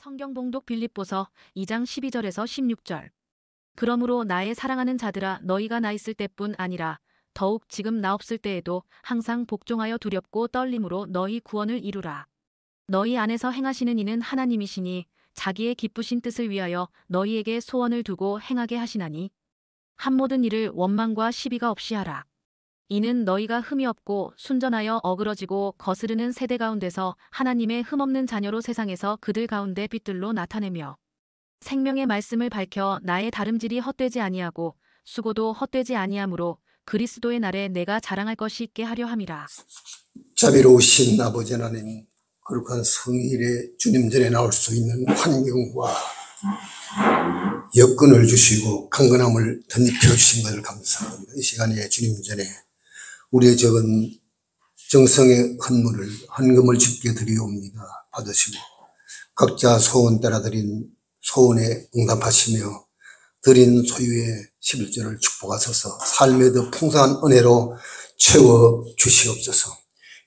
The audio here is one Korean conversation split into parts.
성경 봉독 빌립보서 2장 12절에서 16절. 그러므로 나의 사랑하는 자들아, 너희가 나 있을 때뿐 아니라 더욱 지금 나 없을 때에도 항상 복종하여 두렵고 떨림으로 너희 구원을 이루라. 너희 안에서 행하시는 이는 하나님이시니 자기의 기쁘신 뜻을 위하여 너희에게 소원을 두고 행하게 하시나니 한 모든 일을 원망과 시비가 없이 하라. 이는 너희가 흠이 없고 순전하여 어그러지고 거스르는 세대 가운데서 하나님의 흠없는 자녀로 세상에서 그들 가운데 빛들로 나타내며 생명의 말씀을 밝혀 나의 다름질이 헛되지 아니하고 수고도 헛되지 아니하므로 그리스도의 날에 내가 자랑할 것이 있게 하려 함이라. 자비로우신 아버지 하나님, 거룩한 성일에 주님 전에 나올 수 있는 환경과 여건을 주시고 강건함을 덧입혀 주신 것을 감사합니다. 이 시간에 주님 전에 우리의 적은 정성의 헌물을 헌금을 주께 드리옵니다. 받으시고 각자 소원 따라 드린 소원에 응답하시며 드린 소유의 11조를 축복하소서. 삶의 더 풍성한 은혜로 채워 주시옵소서.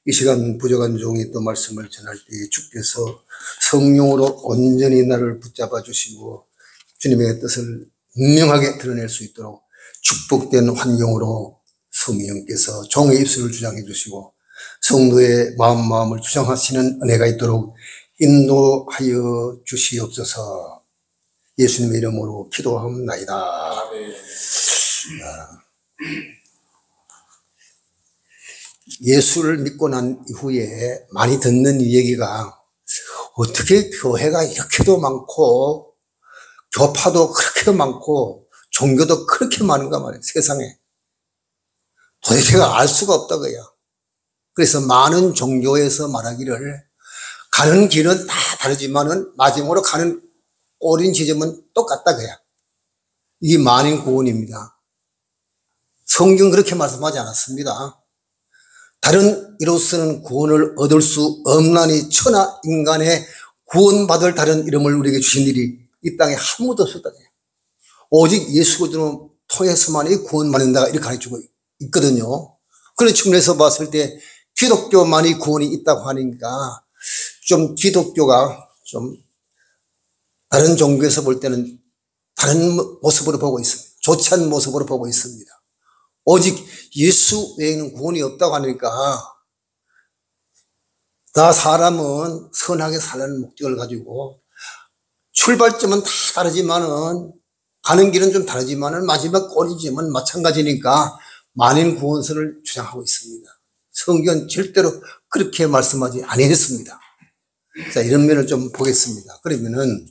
이 시간 부족한 종이 또 말씀을 전할 때 주께서 성령으로 온전히 나를 붙잡아 주시고 주님의 뜻을 분명하게 드러낼 수 있도록 축복된 환경으로 성령께서 종의 입술을 주장해 주시고 성도의 마음을 주장하시는 은혜가 있도록 인도하여 주시옵소서. 예수님의 이름으로 기도합나이다. 예수를 믿고 난 이후에 많이 듣는 얘기가 어떻게 교회가 이렇게도 많고 교파도 그렇게 많고 종교도 그렇게 많은가 말이에요. 세상에 도대체 알 수가 없다고요. 그래서 많은 종교에서 말하기를 가는 길은 다 다르지만은 마지막으로 가는 꼬린 지점은 똑같다고요. 이게 만인 구원입니다. 성경 그렇게 말씀하지 않았습니다. 다른 이로서는 구원을 얻을 수 없나니 천하 인간의 구원받을 다른 이름을 우리에게 주신 일이 이 땅에 아무도 없었다고요. 오직 예수 그리스도 통해서만이 구원받는다 이렇게 가르쳐주고 있거든요. 그런 측면에서 봤을 때 기독교만이 구원이 있다고 하니까 좀 기독교가 좀 다른 종교에서 볼 때는 다른 모습으로 보고 있습니다. 좋지 않은 모습으로 보고 있습니다. 오직 예수 외에는 구원이 없다고 하니까 다 사람은 선하게 살라는 목적을 가지고 출발점은 다 다르지만은 가는 길은 좀 다르지만은 마지막 꼬리점은 마찬가지니까 만인 구원설을 주장하고 있습니다. 성경은 절대로 그렇게 말씀하지 아니했습니다. 자, 이런 면을 좀 보겠습니다. 그러면은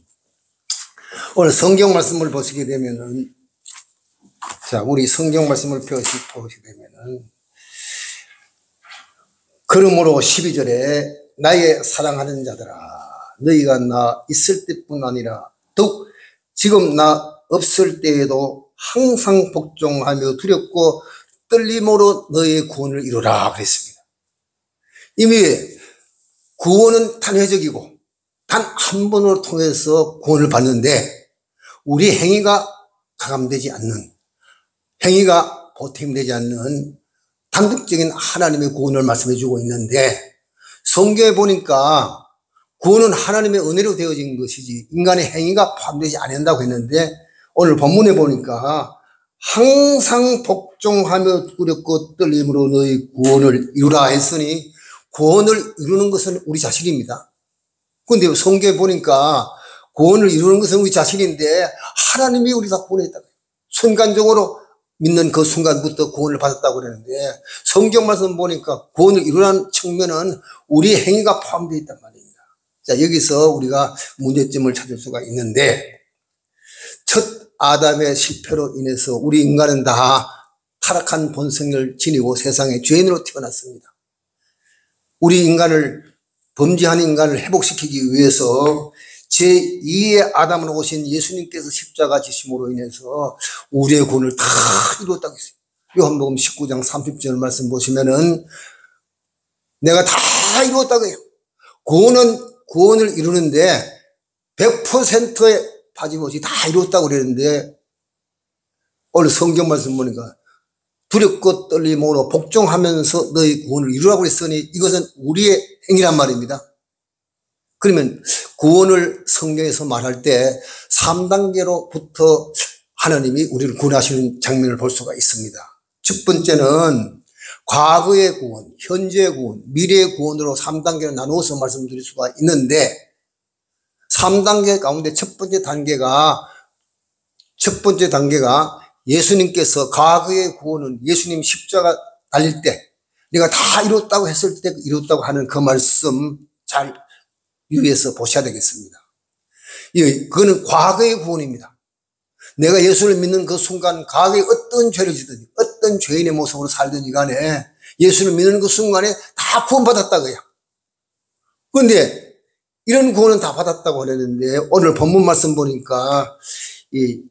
오늘 성경 말씀을 보시게 되면은 자, 우리 성경 말씀을 보시게 되면은 그러므로 12절에 나의 사랑하는 자들아, 너희가 나 있을 때뿐 아니라 더욱 지금 나 없을 때에도 항상 복종하며 두렵고 떨림으로 너의 구원을 이루라 그랬습니다. 이미 구원은 단회적이고 단 한 번으로 통해서 구원을 받는데 우리 행위가 가감되지 않는, 행위가 보탬되지 않는 단독적인 하나님의 구원을 말씀해 주고 있는데 성경에 보니까 구원은 하나님의 은혜로 되어진 것이지 인간의 행위가 포함되지 않는다고 했는데 오늘 본문에 보니까 항상 복종하며 두렵고 떨림으로 너희 구원을 이루라 했으니 구원을 이루는 것은 우리 자신입니다. 그런데 성경에 보니까 구원을 이루는 것은 우리 자신인데 하나님이 우리 다 구원했다. 순간적으로 믿는 그 순간부터 구원을 받았다고 그러는데 성경 말씀 보니까 구원을 이루라는 측면은 우리의 행위가 포함되어 있단 말입니다. 자, 여기서 우리가 문제점을 찾을 수가 있는데 첫 아담의 실패로 인해서 우리 인간은 다 타락한 본성을 지니고 세상에 죄인으로 태어났습니다. 우리 인간을 범죄한 인간을 회복시키기 위해서 제2의 아담으로 오신 예수님께서 십자가 지심으로 인해서 우리의 구원을 다 이루었다고 했어요. 요한복음 19장 30절 말씀 보시면은 내가 다 이루었다고 해요. 구원을 이루는데 100%의 빠짐없이 다 이루었다고 그랬는데 오늘 성경 말씀 보니까 두렵고 떨림으로 복종하면서 너희 구원을 이루라고 했으니 이것은 우리의 행위란 말입니다. 그러면 구원을 성경에서 말할 때 3단계로부터 하나님이 우리를 구원하시는 장면을 볼 수가 있습니다. 첫 번째는 과거의 구원, 현재의 구원, 미래의 구원으로 3단계로 나누어서 말씀드릴 수가 있는데 3단계 가운데 첫 번째 단계가 예수님께서 과거의 구원은 예수님 십자가 달릴 때 내가 다 이뤘다고 했을 때 이뤘다고 하는 그 말씀 잘 유의해서 보셔야 되겠습니다. 그거는 과거의 구원입니다. 내가 예수를 믿는 그 순간 과거에 어떤 죄를 지든지 어떤 죄인의 모습으로 살든지 간에 예수를 믿는 그 순간에 다 구원받았다고요. 그런데 이런 구원은 다 받았다고 그랬는데 오늘 본문 말씀 보니까 이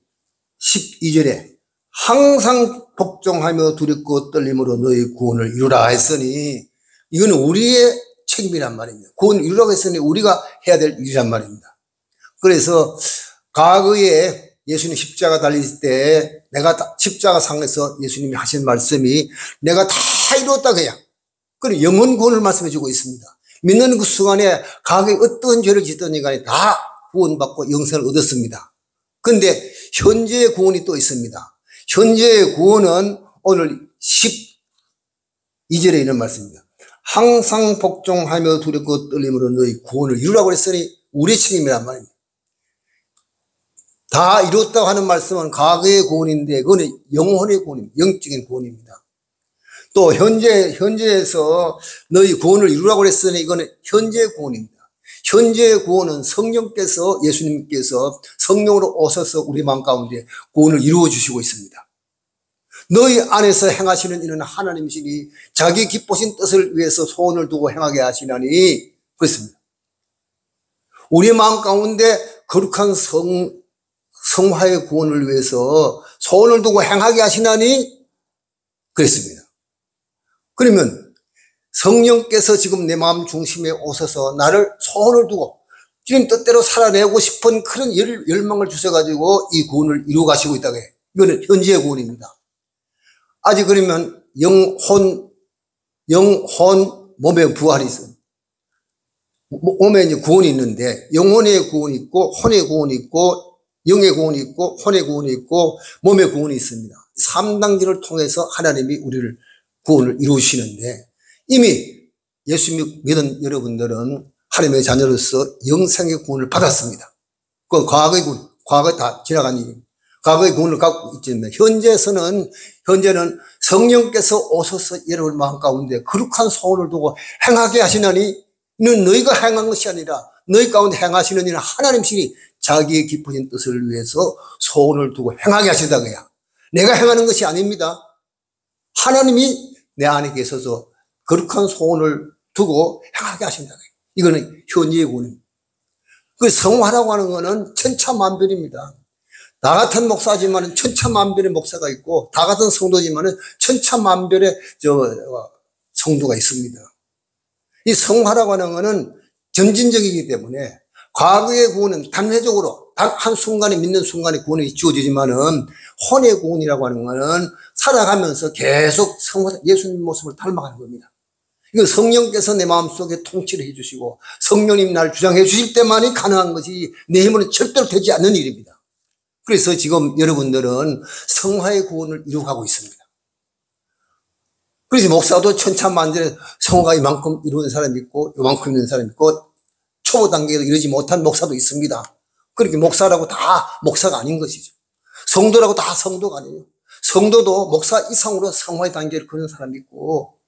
12절에 항상 복종하며 두렵고 떨림으로 너희 구원을 이루라 했으니 이거는 우리의 책임이란 말입니다. 구원을 이루라고 했으니 우리가 해야 될 일이란 말입니다. 그래서 과거에 예수님 십자가 달릴 때 내가 십자가 상에서 예수님이 하신 말씀이 내가 다 이루었다 그야. 그리고 영원 구원을 말씀해 주고 있습니다. 믿는 그 순간에 과거에 어떤 죄를 짓든지 간에 다 구원받고 영생을 얻었습니다. 그런데 현재의 구원이 또 있습니다. 현재의 구원은 오늘 12절에 있는 말씀입니다. 항상 복종하며 두렵고 떨림으로 너희 구원을 이루라고 했으니 우리의 책임이란 말입니다. 다 이뤘다고 하는 말씀은 과거의 구원인데 그거는 영혼의 구원입니다. 영적인 구원입니다. 또 현재에서 너희 구원을 이루라고 했으니 이거는 현재의 구원입니다. 현재의 구원은 성령께서 예수님께서 성령으로 오셔서 우리 마음 가운데 구원을 이루어 주시고 있습니다. 너희 안에서 행하시는 이는 하나님이시니 자기 기쁘신 뜻을 위해서 소원을 두고 행하게 하시나니 그렇습니다. 우리 마음 가운데 거룩한 성화의 구원을 위해서 소원을 두고 행하게 하시나니 그랬습니다. 그러면 성령께서 지금 내 마음 중심에 오셔서 나를 소원을 두고 지금 뜻대로 살아내고 싶은 그런 열망을 주셔가지고 이 구원을 이루어 가시고 있다고 해요. 이거는 현재의 구원입니다. 아직 그러면 영혼, 몸의 부활이 있어요. 몸에 이제 구원이 있는데 영혼의 구원이 있고 혼의 구원이 있고 영의 구원이 있고 혼의 구원이 있고 몸의 구원이 있습니다. 3단계를 통해서 하나님이 우리를 구원을 이루시는데 이미 예수 믿은 여러분들은 하나님의 자녀로서 영생의 구원을 받았습니다. 그건 과거의 구원, 과거에 다 지나간 일입니다. 과거의 구원을 갖고 있지만 현재는 성령께서 오셔서 여러분 마음 가운데 거룩한 소원을 두고 행하게 하시나니 이는 너희가 행한 것이 아니라 너희 가운데 행하시는 이는 하나님이시니 자기의 깊으신 뜻을 위해서 소원을 두고 행하게 하신다고요. 내가 행하는 것이 아닙니다. 하나님이 내 안에 계셔서 거룩한 소원을 두고 행하게 하신다고요. 이거는 현재의 구원입니다. 그 성화라고 하는 것은 천차만별입니다. 나 같은 목사지만 천차만별의 목사가 있고 다 같은 성도지만 천차만별의 성도가 있습니다. 이 성화라고 하는 것은 점진적이기 때문에 과거의 구원은 단회적으로 단 한순간에 믿는 순간에 구원이 주어지지만은 혼의 구원이라고 하는 것은 살아가면서 계속 예수님 모습을 닮아가는 겁니다. 이건 성령께서 내 마음속에 통치를 해주시고 성령님 날 주장해 주실 때만이 가능한 것이 내 힘으로는 절대로 되지 않는 일입니다. 그래서 지금 여러분들은 성화의 구원을 이루어가고 있습니다. 그래서 목사도 천차만별의 성화가 이만큼 이루어진 사람이 있고 이만큼 있는 사람이 있고 초보 단계에도 이루지 못한 목사도 있습니다. 그렇게 목사라고 다 목사가 아닌 것이죠. 성도라고 다 성도가 아니에요. 성도도 목사 이상으로 성화의 단계를 거는 사람이 있고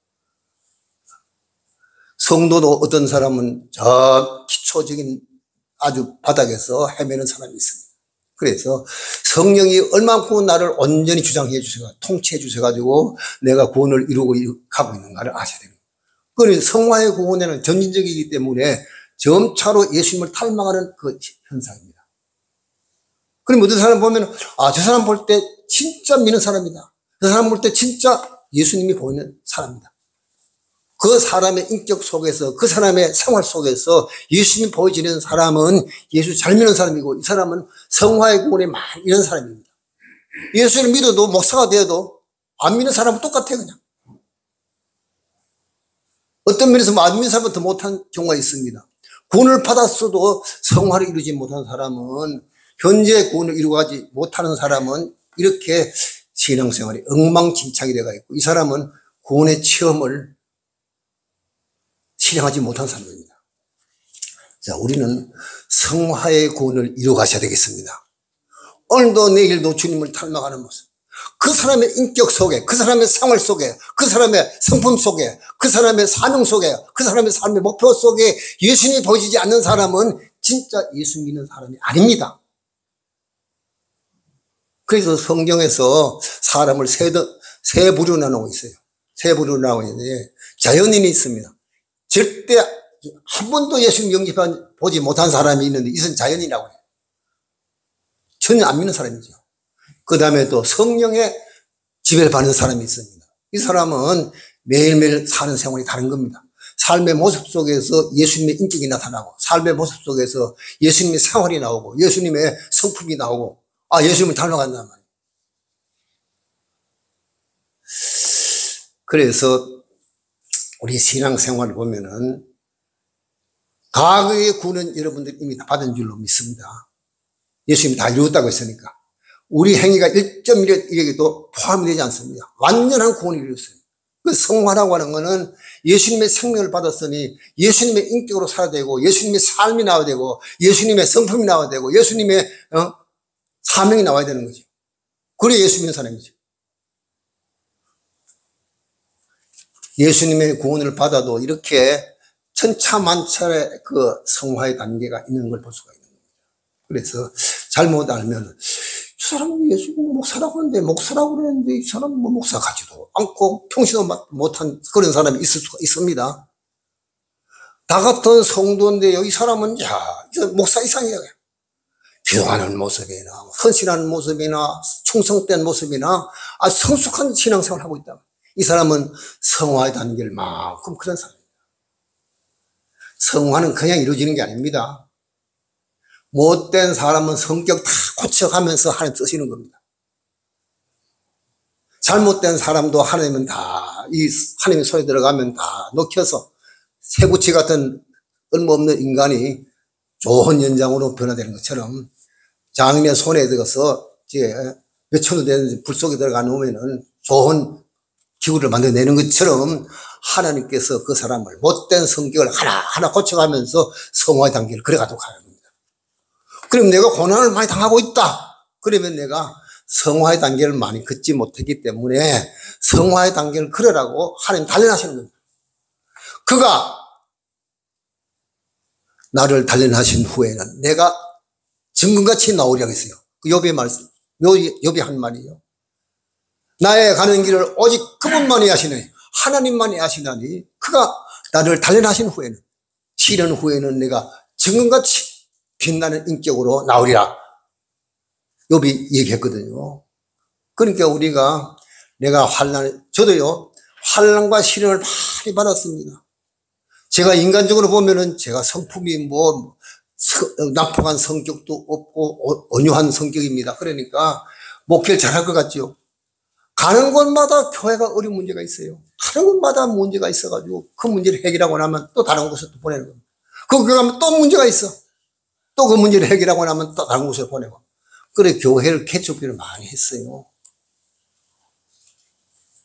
성도도 어떤 사람은 저 기초적인 아주 바닥에서 헤매는 사람이 있습니다. 그래서 성령이 얼만큼 나를 온전히 주장해 주셔서 통치해 주셔가지고 내가 구원을 이루고 가고 있는가를 아셔야 됩니다. 그래서 성화의 구원에는 점진적이기 때문에 점차로 예수님을 닮아가는 그 현상입니다. 그럼 어떤 사람 보면 저 사람 볼 때 진짜 믿는 사람이다. 그 사람 볼 때 진짜 예수님이 보이는 사람이다. 그 사람의 인격 속에서 그 사람의 생활 속에서 예수님 보여지는 사람은 예수 잘 믿는 사람이고 이 사람은 성화의 구원에 많이 이런 사람입니다. 예수를 믿어도 목사가 되어도 안 믿는 사람은 똑같아요. 그냥 어떤 면에서 안 믿는 사람은 더 못한 경우가 있습니다. 구원을 받았어도 성화를 이루지 못한 사람은, 현재 구원을 이루지 못하는 사람은 이렇게 신앙생활이 엉망진창이 되어 있고, 이 사람은 구원의 체험을 실행하지 못한 사람입니다. 자, 우리는 성화의 구원을 이루어가셔야 되겠습니다. 오늘도 내일도 주님을 닮아가는 모습, 그 사람의 인격 속에, 그 사람의 생활 속에, 그 사람의 성품 속에, 그 사람의 사명 속에, 그 사람의 삶의 목표 속에 예수님이 보이지 않는 사람은 진짜 예수 믿는 사람이 아닙니다. 그래서 성경에서 사람을 세 부류로 나누고 있어요. 세 부류로 나누고 있는데, 자연인이 있습니다. 절대 한 번도 예수님 영접보지 못한 사람이 있는데, 이것은 자연이라고 해요. 전혀 안 믿는 사람이죠. 그 다음에 또 성령의 지배를 받는 사람이 있습니다. 이 사람은 매일매일 사는 생활이 다른 겁니다. 삶의 모습 속에서 예수님의 인격이 나타나고, 삶의 모습 속에서 예수님의 생활이 나오고, 예수님의 성품이 나오고, 예수님을 닮아간단 말이에요. 그래서 우리 신앙생활을 보면은 과거의 구원은 여러분들이 이미 다 받은 줄로 믿습니다. 예수님이 다 이루었다고 했으니까. 우리 행위가 1.1에게도 포함이 되지 않습니다. 완전한 구원을 이루었어요. 그 성화라고 하는 것은 예수님의 생명을 받았으니 예수님의 인격으로 살아야 되고, 예수님의 삶이 나와야 되고, 예수님의 성품이 나와야 되고, 예수님의 사명이 나와야 되는 거죠. 그래 예수 믿는 사람이죠. 예수님의 구원을 받아도 이렇게 천차만찰의 그 성화의 단계가 있는 걸 볼 수가 있는 겁니다. 그래서 잘못 알면, 저 사람은 예수 목사라고 하는데, 목사라고 그러는데 이 사람은 뭐 목사 같지도 않고 평시도 못한 그런 사람이 있을 수가 있습니다. 나 같은 성도인데 이 사람은 목사 이상이야. 기도하는 모습이나 헌신하는 모습이나 충성된 모습이나 성숙한 신앙생활을 하고 있다. 이 사람은 성화의 단계를 만큼 그런 사람입니다. 성화는 그냥 이루어지는 게 아닙니다. 못된 사람은 성격 다 고쳐가면서 하나님 쓰시는 겁니다. 잘못된 사람도 하나님은 다, 하나님의 손에 들어가면 다 녹여서 새구치 같은 얼마없는 인간이 좋은 연장으로 변화되는 것처럼, 장인의 손에 들어가서 이제 몇천도 되는 불 속에 들어가 놓으면은 좋은 기구를 만들어내는 것처럼 하나님께서 그 사람을 못된 성격을 하나하나 고쳐가면서 성화의 단계를 그래가도록 하는 겁니다. 그럼 내가 고난을 많이 당하고 있다. 그러면 내가 성화의 단계를 많이 걷지 못했기 때문에 성화의 단계를 걸으라고 하나님 단련하시는 겁니다. 그가 나를 단련하신 후에는 내가 증거같이 나오리라고 했어요. 그 욥의 말씀, 욥이 한 말이에요. 나의 가는 길을 오직 그분만이 하시네. 하나님만이 하시나니 그가 나를 단련하신 후에는, 시련 후에는 내가 증거같이 빛나는 인격으로 나오리라. 욥이 얘기했거든요. 그러니까 우리가, 저도요, 환난과 시련을 많이 받았습니다. 제가 인간적으로 보면은 제가 성품이 나쁘한 성격도 없고 온유한 성격입니다. 그러니까 목회를 잘할 것 같죠. 가는 곳마다 교회가 어려운 문제가 있어요. 가는 곳마다 문제가 있어가지고 그 문제를 해결하고 나면 또 다른 곳으로 보내는 겁니다. 거기 가면 또 문제가 있어. 또 그 문제를 해결하고 나면 또 다른 곳으로 보내고. 그래 교회를 개척비를 많이 했어요.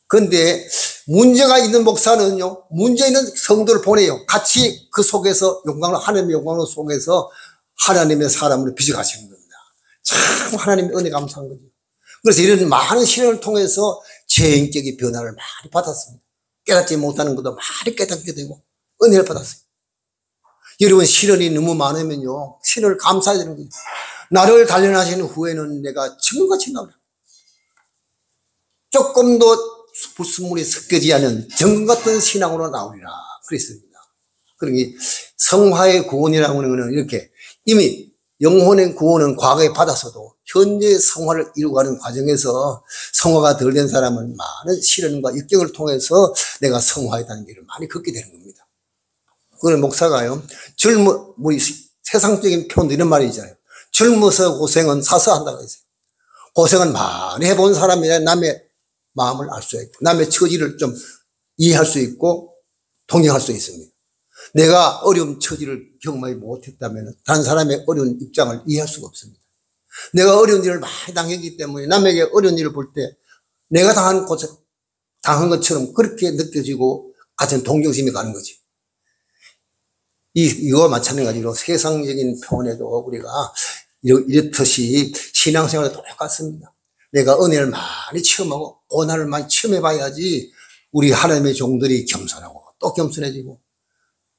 그런데 문제가 있는 목사는요, 문제 있는 성도를 보내요. 같이 그 속에서 하나님의 영광로 속에서 하나님의 사람으로 빚어가시는 겁니다. 참 하나님의 은혜 감사한 거죠. 그래서 이런 많은 시련을 통해서 제 인격의 변화를 많이 받았습니다. 깨닫지 못하는 것도 많이 깨닫게 되고 은혜를 받았어요. 여러분, 시련이 너무 많으면요, 시련을 감사해야 되는 거예요. 나를 단련하시는 후에는 내가 증거같이 나오라. 조금도 불순물이 섞이지 않은 정 같은 신앙으로 나오리라 그랬습니다. 그러니 성화의 구원이라고 하는 것은 이렇게 이미 영혼의 구원은 과거에 받았어도 현재 성화를 이루어가는 과정에서 성화가 덜 된 사람은 많은 시련과 역경을 통해서 내가 성화의 단계를 많이 걷게 되는 겁니다. 그걸 목사가요, 우리 세상적인 표현도 이런 말이 있잖아요. 젊어서 고생은 사서한다고 했어요. 고생은 많이 해본 사람이라 남의 마음을 알 수 있고 남의 처지를 좀 이해할 수 있고 동의할 수 있습니다. 내가 어려운 처지를 경험하지 못했다면 다른 사람의 어려운 입장을 이해할 수가 없습니다. 내가 어려운 일을 많이 당했기 때문에 남에게 어려운 일을 볼 때 내가 당한 것처럼 그렇게 느껴지고 같은 동정심이 가는 거지. 이거와 마찬가지로 세상적인 표현에도 우리가 이렇듯이 신앙생활도 똑같습니다. 내가 은혜를 많이 체험하고 고난을 많이 체험해 봐야지 우리 하나님의 종들이 겸손하고 또 겸손해지고,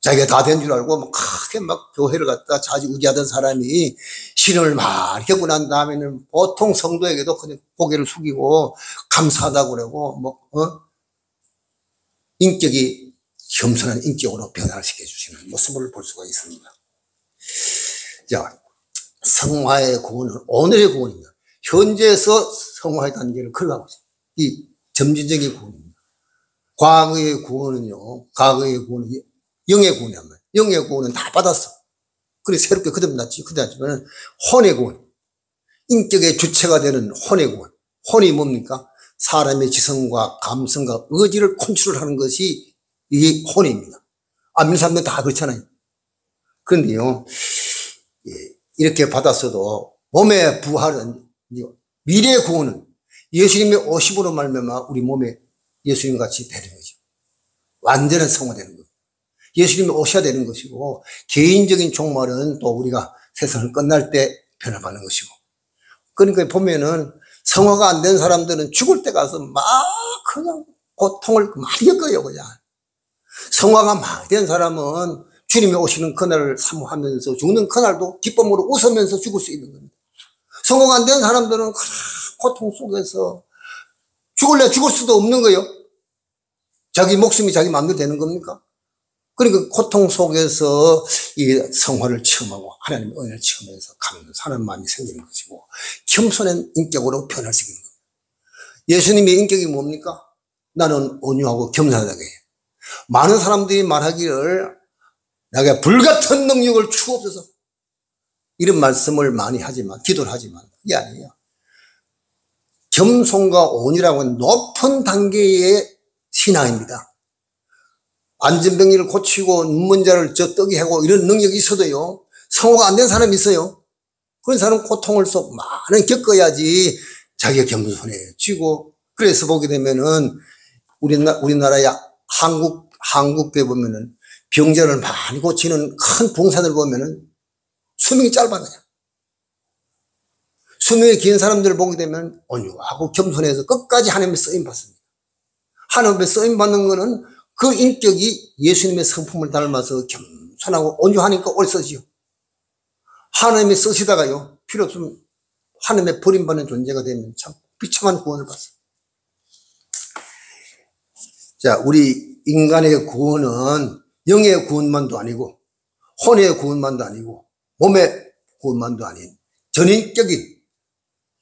자기가 다 된 줄 알고 막 크게 막 교회를 갖다 좌지우지하던 사람이 시련을 많이 겪고 난 다음에는 보통 성도에게도 그냥 고개를 숙이고 감사하다고 그러고 인격이 겸손한 인격으로 변화시켜 주시는 모습을 볼 수가 있습니다. 자, 성화의 구원은 오늘의 구원입니다. 현재에서 성화의 단계를 걸어가고 있습니다. 이 점진적인 구원입니다. 과거의 구원은요, 과거의 구원은 영의 구원이란 말이에요. 영의 구원은 다 받았어. 그래 새롭게 거듭났지. 그렇지만 혼의 구원, 인격의 주체가 되는 혼의 구원. 혼이 뭡니까? 사람의 지성과 감성과 의지를 컨트롤하는 것이 이게 혼입니다. 안 믿는 사람들은 다 그렇잖아요. 그런데요, 이렇게 받았어도 몸의 부활은, 미래의 구원은 예수님의 오심으로 말미암아 우리 몸에 예수님 같이 되는 거죠. 완전한 성화되는 거죠. 예수님이 오셔야 되는 것이고, 개인적인 종말은 또 우리가 세상을 끝날 때 변화받는 것이고. 그러니까 보면은 성화가 안 된 사람들은 죽을 때 가서 막 그냥 고통을 많이 겪어요, 그냥. 성화가 막 된 사람은 주님이 오시는 그날을 사모하면서 죽는 그날도 기쁨으로 웃으면서 죽을 수 있는 겁니다. 성화가 안 된 사람들은 고통 속에서 죽을래 죽을 수도 없는 거예요. 자기 목숨이 자기 마음대로 되는 겁니까? 그러니까 고통 속에서 이 성화를 체험하고 하나님의 은혜를 체험해서 감사하는 마음이 생기는 것이고, 겸손한 인격으로 변화시키는 겁니다. 예수님의 인격이 뭡니까? 나는 온유하고 겸손하다고 해요. 많은 사람들이 말하기를 내가 불같은 능력을 주옵소서, 이런 말씀을 많이 하지만, 기도를 하지만 그게 아니에요. 겸손과 온유라고 하는 높은 단계의 신앙입니다. 안전병리를 고치고 눈먼 자를 뜨게 하고 이런 능력이 있어도요, 성화가 안 된 사람이 있어요. 그런 사람은 고통을 속 많이 겪어야지 자기가 겸손해지고. 그래서 보게 되면은 우리나라의 한국에 보면은 병자를 많이 고치는 큰 봉사들 보면은 수명이 짧아 그냥. 수명이 긴 사람들을 보게 되면 온유하고 겸손해서 끝까지 하나님의 쓰임 받습니다. 하나님의 쓰임 받는 거는 그 인격이 예수님의 성품을 닮아서 겸손하고 온유하니까 오래 쓰지요. 하나님이 쓰시다가요, 필요 없으면 하나님의 버림받는 존재가 되면 참 비참한 구원을 받습니다. 자, 우리 인간의 구원은 영의 구원만도 아니고 혼의 구원만도 아니고 몸의 구원만도 아닌 전인격인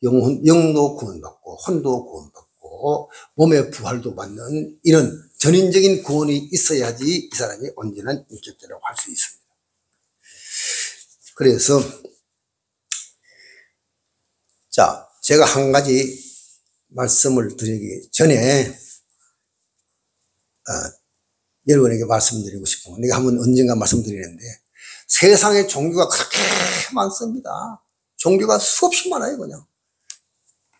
영도 구원받고 혼도 구원받고 몸의 부활도 받는 이런 전인적인 구원이 있어야지 이 사람이 온전한 인격자라고 할 수 있습니다. 그래서 자, 제가 한 가지 말씀을 드리기 전에 여러분에게 말씀드리고 싶은 건, 내가 한번 언젠가 말씀드리는데, 세상에 종교가 그렇게 많습니다. 종교가 수없이 많아요, 그냥.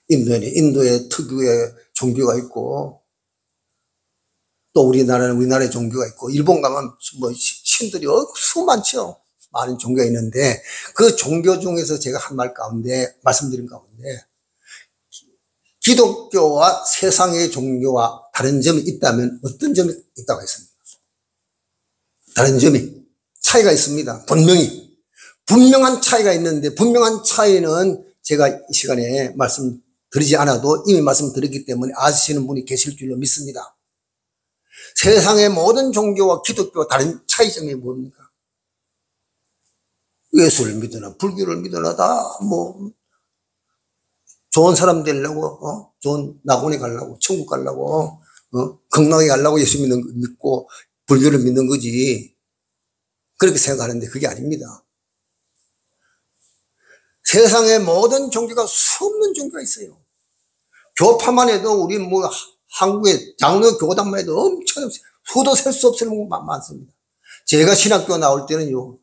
인도에 특유의 종교가 있고, 또 우리나라는 우리나라의 종교가 있고, 일본 가면 뭐 신들이 수많죠. 많은 종교가 있는데, 그 종교 중에서 제가 한 말 가운데, 말씀드린 가운데, 기독교와 세상의 종교와 다른 점이 있다면 어떤 점이 있다고 했습니다. 다른 점이 차이가 있습니다. 분명한 차이가 있는데, 분명한 차이는 제가 이 시간에 말씀드리지 않아도 이미 말씀드렸기 때문에 아시는 분이 계실 줄로 믿습니다. 세상의 모든 종교와 기독교와 다른 차이점이 뭡니까? 예수를 믿으나 불교를 믿으나 다 좋은 사람 되려고, 좋은 낙원에 가려고, 천국 가려고, 건강하게 가려고 예수 믿고 불교를 믿는 거지. 그렇게 생각하는데 그게 아닙니다. 세상의 모든 종교가 수없는 종교가 있어요. 교파만 해도 우리 한국의 장로 교단만 해도 엄청 수도 셀 수 없을 만큼 많습니다. 제가 신학교 나올 때는요,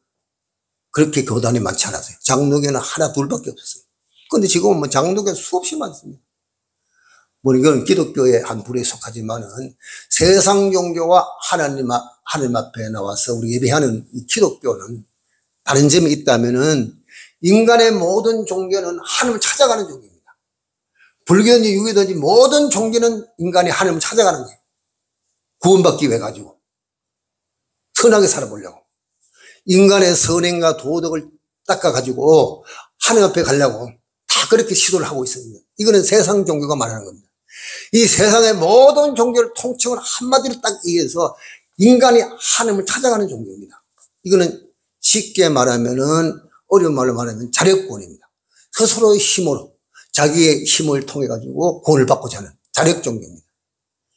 그렇게 교단이 많지 않았어요. 장로교는 하나 둘밖에 없었어요. 근데 지금은 뭐 장로교 수없이 많습니다. 뭐 이건 기독교의 한 부류에 속하지만은 세상 종교와 하나님 앞에 나와서 우리 예배하는 이 기독교는 다른 점이 있다면은 인간의 모든 종교는 하나님을 찾아가는 종교입니다. 불교든지 유교든지 모든 종교는 인간이 하나님을 찾아가는 거예요. 구원받기 위해 가지고 선하게 살아보려고 인간의 선행과 도덕을 닦아가지고 하나님 앞에 가려고 다 그렇게 시도를 하고 있습니다. 이거는 세상 종교가 말하는 겁니다. 이 세상의 모든 종교를 통칭을 한마디로 딱 얘기해서 인간이 하나님을 찾아가는 종교입니다. 이거는 쉽게 말하면은 어려운 말로 말하면 자력구원입니다. 스스로의 힘으로 자기의 힘을 통해 가지고 구원을 받고자 하는 자력 종교입니다.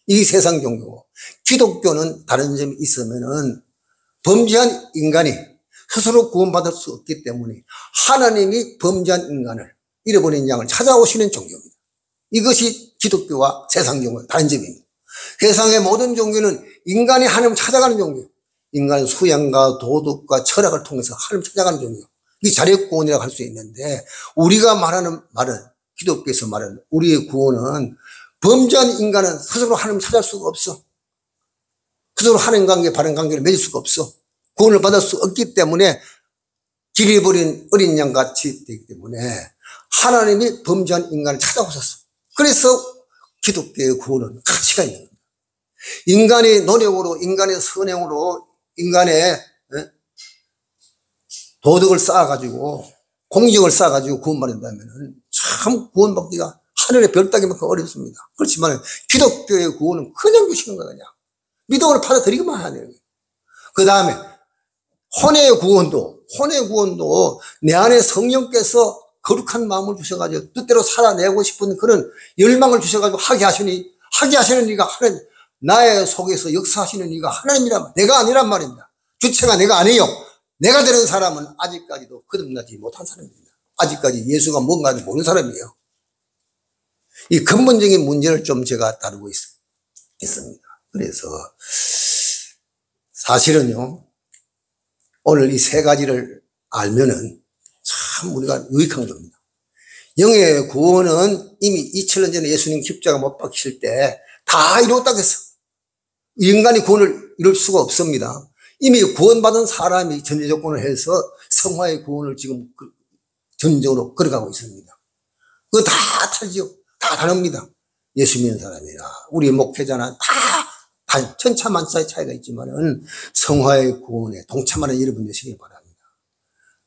이 세상 종교고 기독교는 다른 점이 있으면은 범죄한 인간이 스스로 구원받을 수 없기 때문에 하나님이 범죄한 인간을 잃어버린 양을 찾아오시는 종교입니다. 이것이 기독교와 세상 종교의 다른 점입니다. 세상의 모든 종교는 인간이 하나님을 찾아가는 종교, 인간의 수양과 도덕과 철학을 통해서 하나님을 찾아가는 종교, 이 자력구원이라고 할 수 있는데 우리가 말하는 말은 기독교에서 말하는 우리의 구원은 범죄한 인간은 스스로 하나님을 찾을 수가 없어. 스스로 하나님 관계, 바른 관계를 맺을 수가 없어. 구원을 받을 수 없기 때문에 길 잃어버린 어린 양같이 되기 때문에 하나님이 범죄한 인간을 찾아오셨어. 그래서 기독교의 구원은 가치가 있는 겁니다. 인간의 노력으로, 인간의 선행으로, 인간의 도덕을 쌓아가지고, 공적을 쌓아가지고 구원받는다면 참 구원받기가 하늘의 별 따기만큼 어렵습니다. 그렇지만 기독교의 구원은 그냥 주시는 거야, 그냥. 믿음으로 받아들이기만 하는 거예요. 그 다음에 혼의 구원도 내 안에 성령께서 거룩한 마음을 주셔가지고 뜻대로 살아내고 싶은 그런 열망을 주셔가지고 하게 하시는 이가 하나님, 나의 속에서 역사하시는 이가 하나님이란 내가 아니란 말입니다. 주체가 내가 아니에요. 내가 되는 사람은 아직까지도 거듭나지 못한 사람입니다. 아직까지 예수가 뭔가를 모르는 사람이에요. 이 근본적인 문제를 좀 제가 다루고 있습니다. 그래서 사실은요, 오늘 이 세 가지를 알면은 참 우리가 유익한 겁니다. 영의 구원은 이미 2000년 전에 예수님 십자가 못 박히실 때 다 이루었다고 했어. 인간이 구원을 이룰 수가 없습니다. 이미 구원받은 사람이 전제 조건을 해서 성화의 구원을 지금 전적으로 걸어가고 있습니다. 그거 다 틀죠. 다 다릅니다. 예수 믿는 사람이나 우리 목회자나 다 천차만차의 차이가 있지만은 성화의 구원에 동참하는 여러분 되시기 바랍니다.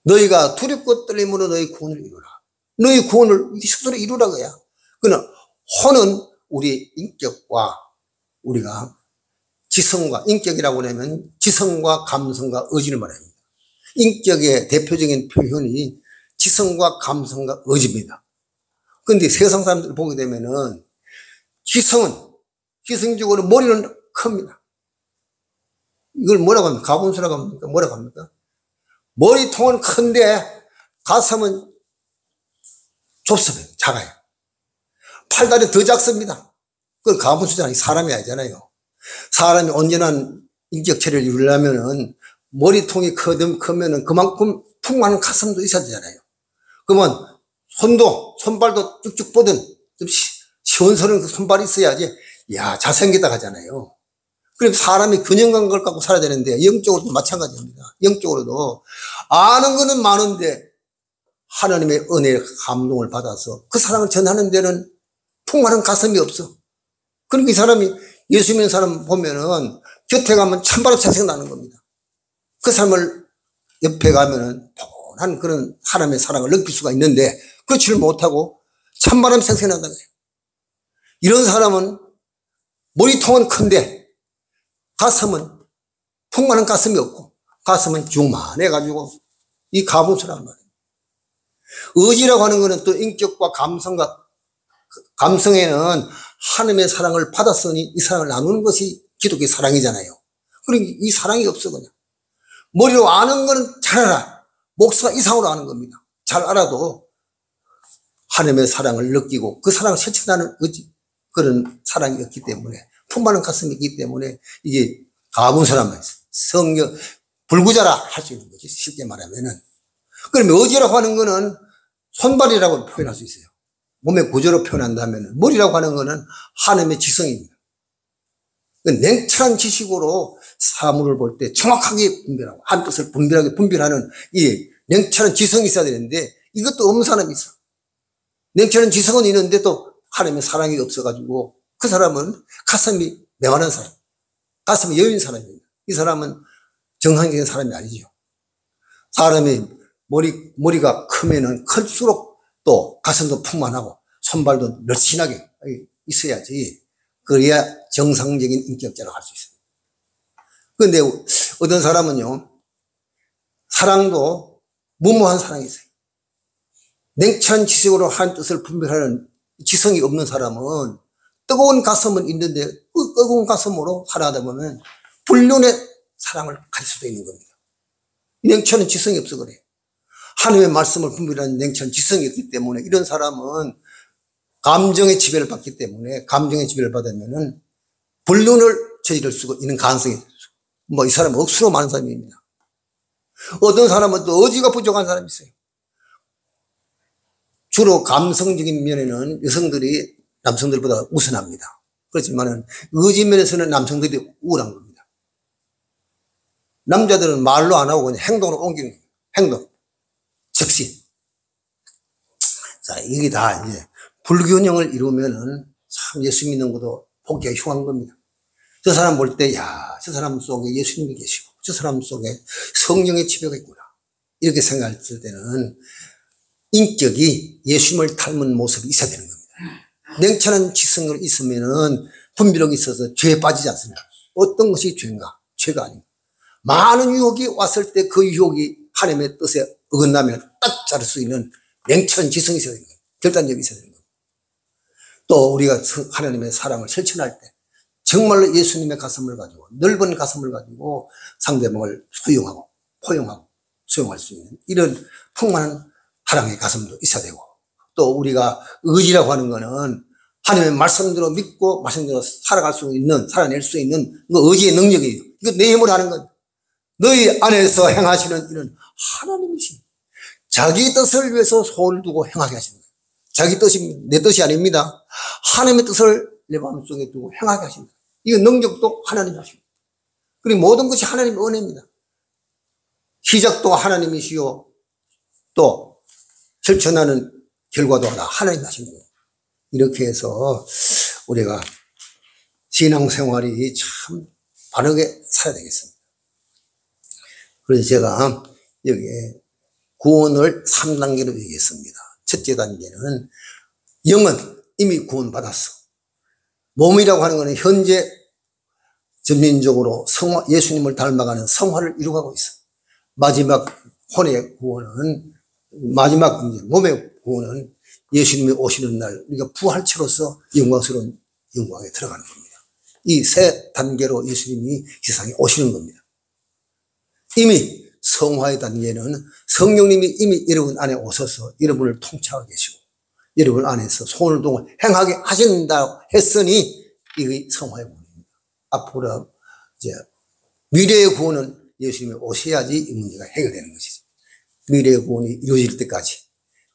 너희가 두렵고 떨림으로 너희 구원을 이루라. 너희 구원을 스스로 이루라고야. 그러나 혼은 우리 인격과 우리가 지성과, 인격이라고 하면 지성과 감성과 의지를 말합니다. 인격의 대표적인 표현이 지성과 감성과 의지입니다. 그런데 세상 사람들 보게 되면은 지성적으로 머리는 큽니다. 이걸 뭐라고 합니까? 가분수라고 합니까? 뭐라고 합니까? 머리통은 큰데 가슴은 좁습니다. 작아요. 팔다리 더 작습니다. 그건 가분수잖아요. 사람이 아니잖아요. 사람이 온전한 인격 체를 이루려면은 머리통이 크면은 그만큼 풍만한 가슴도 있어야 되잖아요. 그러면 손발도 쭉쭉 뻗은 좀 시원스러운 그 손발이 있어야지, 야, 잘생겼다 하잖아요. 그럼 사람이 균형 감각을 갖고 살아야 되는데, 영적으로도 마찬가지입니다. 영적으로도 아는 거는 많은데 하나님의 은혜의 감동을 받아서 그 사랑을 전하는 데는 풍만한 가슴이 없어. 그러니까 이 사람이 예수 믿는 사람 보면은 곁에 가면 찬바람 생각나는 겁니다. 그 사람을 옆에 가면은 한 그런 사람의 사랑을 느낄 수가 있는데 그렇지를 못하고 찬바람 생각난다는 거예요. 이런 사람은 머리통은 큰데 가슴은 풍만한 가슴이 없고 가슴은 주만해가지고 이 가분수란 말이에요. 의지라고 하는 것은 또 인격과 감성에는 하나님의 사랑을 받았으니 이 사랑을 나누는 것이 기독교의 사랑이잖아요. 그러니까 이 사랑이 없어 그냥. 머리로 아는 거는 잘 알아. 목사 이상으로 아는 겁니다. 잘 알아도 하나님의 사랑을 느끼고 그 사랑을 실천하는 그런 사랑이 없기 때문에 풍만한 가슴이 있기 때문에 이게 가분수란 말이에요. 성령 불구자라 할 수 있는 거지. 쉽게 말하면은 그러면 어지라고 하는 거는 손발이라고 표현할 수 있어요. 몸의 구조로 표현한다면 머리라고 하는 거는 하나님의 지성입니다. 냉철한 지식으로 사물을 볼 때 정확하게 분별하고 한 뜻을 분별하게 분별하는 이 냉철한 지성이 있어야 되는데 이것도 없는 사람이 있어. 냉철한 지성은 있는데 또 하나님의 사랑이 없어가지고 그 사람은 가슴이 맹한한 사람, 가슴이 여인 사람입니다. 이 사람은 정상적인 사람이 아니죠. 사람이 머리가 크면은 클수록 또 가슴도 풍만하고 손발도 늘씬하게 있어야지. 그래야 정상적인 인격자라고 할 수 있습니다. 그런데 어떤 사람은요, 사랑도 무모한 사랑이 있어요. 냉철한 지식으로 한 뜻을 분별하는 지성이 없는 사람은 뜨거운 가슴은 있는데 그 뜨거운 가슴으로 살아가다 보면 불륜의 사랑을 가질 수도 있는 겁니다. 냉철한 지성이 없어 그래요. 하나님의 말씀을 분별하는 냉철한 지성이 있기 때문에 이런 사람은 감정의 지배를 받기 때문에 감정의 지배를 받으면은 불륜을 저지를 수 있는 가능성이 있어요. 이 사람은 억수로 많은 사람입니다. 어떤 사람은 또 의지가 부족한 사람이 있어요. 주로 감성적인 면에는 여성들이 남성들보다 우선합니다. 그렇지만은 의지 면에서는 남성들이 우월한 겁니다. 남자들은 말로 안 하고 그냥 행동으로 옮기는 거예요. 행동. 즉시. 자, 이게 다 이제 불균형을 이루면은 참 예수 믿는 것도 보기가 흉한 겁니다. 저 사람 볼 때, 야, 저 사람 속에 예수님이 계시고, 저 사람 속에 성령의 지배가 있구나. 이렇게 생각했을 때는 인격이 예수님을 닮은 모습이 있어야 되는 겁니다. 냉철한 지성을 있으면은 분별력이 있어서 죄에 빠지지 않습니다. 어떤 것이 죄인가? 죄가 아닙니다. 많은 유혹이 왔을 때 그 유혹이 하나님의 뜻에 어긋나면 딱 자를 수 있는 냉철한 지성이 있어야 되는 거예요. 결단력이 있어야 되는 거예요. 또 우리가 하나님의 사랑을 실천할 때 정말로 예수님의 가슴을 가지고 넓은 가슴을 가지고 상대방을 수용하고 포용하고 수용할 수 있는 이런 풍만한 사랑의 가슴도 있어야 되고 또 우리가 의지라고 하는 거는 하나님의 말씀대로 믿고 말씀대로 살아갈 수 있는 살아낼 수 있는 그 의지의 능력이에요. 이거 내 힘으로 하는 건 너희 안에서 행하시는 이런 하나님이십니다. 자기 뜻을 위해서 손을 두고 행하게 하시는 거예요. 자기 뜻이 내 뜻이 아닙니다. 하나님의 뜻을 내 마음속에 두고 행하게 하십니다. 이 능력도 하나님이 하십니다. 그리고 모든 것이 하나님의 은혜입니다. 시작도 하나님이시요 또 실천하는 결과도 하나님이 하시는 거예요. 이렇게 해서 우리가 신앙생활이 참 바르게 살아야 되겠습니다. 그래서 제가 여기에 구원을 3단계로 얘기했습니다. 첫째 단계는 영은 이미 구원받았어. 몸이라고 하는 것은 현재 전민적으로 예수님을 닮아가는 성화를 이루어가고 있어. 마지막 혼의 구원은 마지막 이제 몸의 구원은 예수님이 오시는 날 우리가 부활체로서 영광스러운 영광에 들어가는 겁니다. 이 세 단계로 예수님이 세상에 오시는 겁니다. 이미 성화의 단계는 성령님이 이미 여러분 안에 오셔서 여러분을 통치하고 계시고 여러분 안에서 손을 두고 행하게 하신다 했으니 이게 성화의 구원입니다. 앞으로 이제 미래의 구원은 예수님이 오셔야지 이 문제가 해결되는 것이죠. 미래의 구원이 이루어질 때까지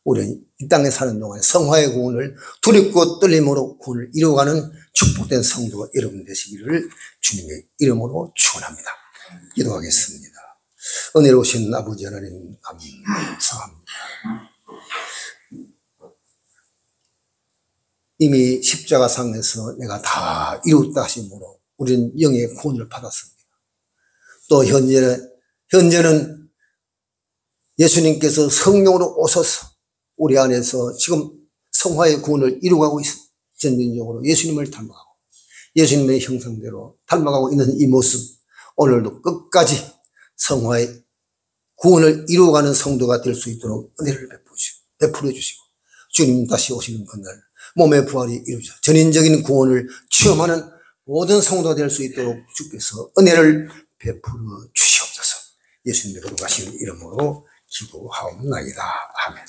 우리는 이 땅에 사는 동안에 성화의 구원을 두렵고 떨림으로 구원을 이루어가는 축복된 성도가 여러분 되시기를 주님의 이름으로 축원합니다. 기도하겠습니다. 은혜로우신 아버지 하나님 감사합니다. 이미 십자가상에서 내가 다 이루었다 하심으로 우리는 영의 구원을 받았습니다. 또 현재는 예수님께서 성령으로 오셔서 우리 안에서 지금 성화의 구원을 이루어가고 있습니다. 전면적으로 예수님을 닮아가고 예수님의 형상대로 닮아가고 있는 이 모습 오늘도 끝까지 성화의 구원을 이루어가는 성도가 될 수 있도록 은혜를 베풀어 주시고 주님 다시 오시는 그날 몸의 부활이 이루어져 전인적인 구원을 체험하는 모든 성도가 될 수 있도록 주께서 은혜를 베풀어 주시옵소서. 예수님의 거룩하신 이름으로 기도하옵나이다. 아멘.